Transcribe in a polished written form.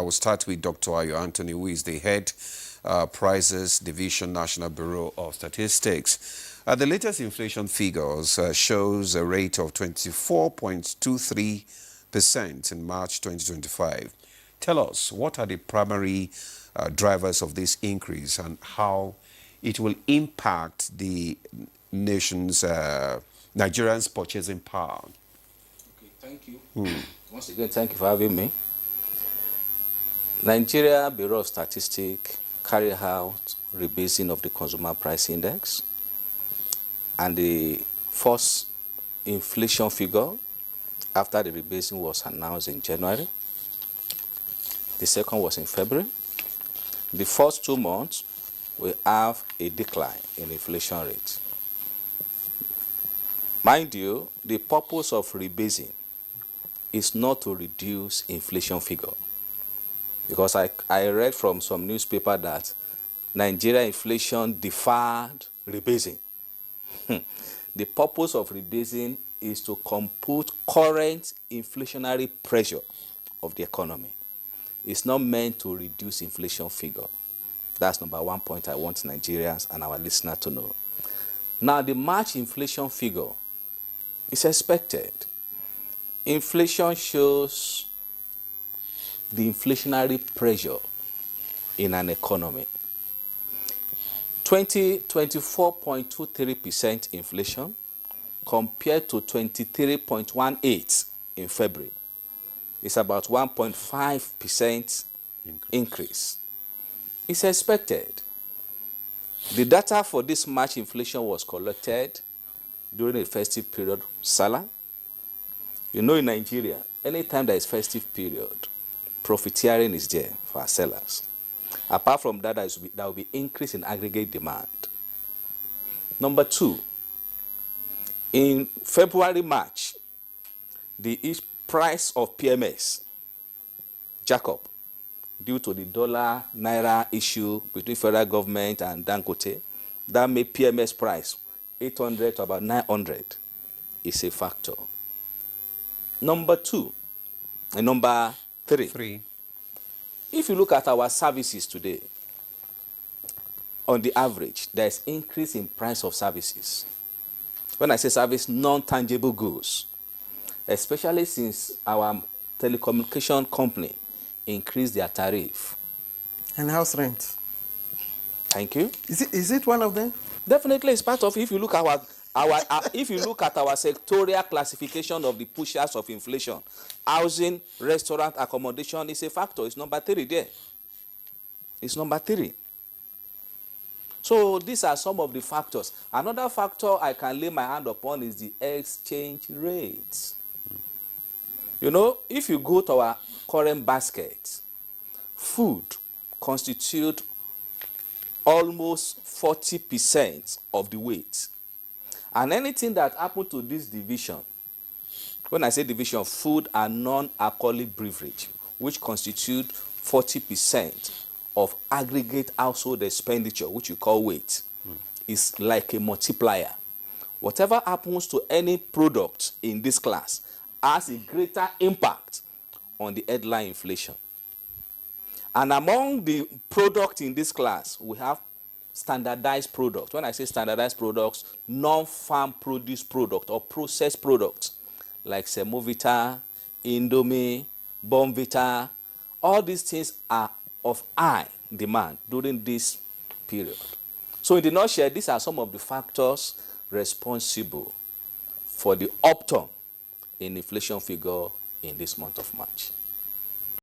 I will start with Dr. Ayo Anthony, who is the head Prices Division, National Bureau of Statistics. The latest inflation figures shows a rate of 24.23% in March 2025. Tell us, what are the primary drivers of this increase and how it will impact the nation's, Nigerians' purchasing power? Okay, thank you. Once again, thank you for having me. Nigeria Bureau of Statistics carry out rebasing of the Consumer Price Index, and the first inflation figure after the rebasing was announced in January. The second was in February. The first 2 months, we have a decline in inflation rate. Mind you, the purpose of rebasing is not to reduce inflation figure. Because I read from some newspaper that Nigeria inflation deferred rebasing. The purpose of rebasing is to compute current inflationary pressure of the economy. It's not meant to reduce inflation figure. That's number one point I want Nigerians and our listeners to know. Now, the March inflation figure is expected. Inflation shows the inflationary pressure in an economy. 24.23% inflation compared to 23.18% in February. It's about 1.5% increase. It's expected. The data for this March inflation was collected during the festive period, Salah. You know, in Nigeria, anytime there is festive period, profiteering is there for our sellers. Apart from that, there will be increase in aggregate demand. Number two, in February, March, the price of PMS jack up due to the dollar-naira issue between federal government and Dangote. That made PMS price 800 to about 900 is a factor. Number two, and number three. If you look at our services today, on the average, there is increase in price of services. When I say service, non-tangible goods, especially since our telecommunication company increased their tariff. And house rent. Thank you. Is it one of them? Definitely, it's part of. If you look at if you look at our sectorial classification of the pushers of inflation, housing, restaurant, accommodation is a factor. It's number 3 there. It's number 3. So these are some of the factors. Another factor I can lay my hand upon is the exchange rates. You know, if you go to our current basket, food constitute almost 40% of the weight. And anything that happened to this division, when I say division, food and non-alcoholic beverage, which constitute 40% of aggregate household expenditure, which you call weight, is like a multiplier. Whatever happens to any product in this class has a greater impact on the headline inflation. And among the products in this class, we have standardized products. When I say standardized products, non-farm produce product or processed products like Semovita, Indomie, Bonvita. All these things are of high demand during this period. So in the nutshell, these are some of the factors responsible for the upturn in inflation figure in this month of March.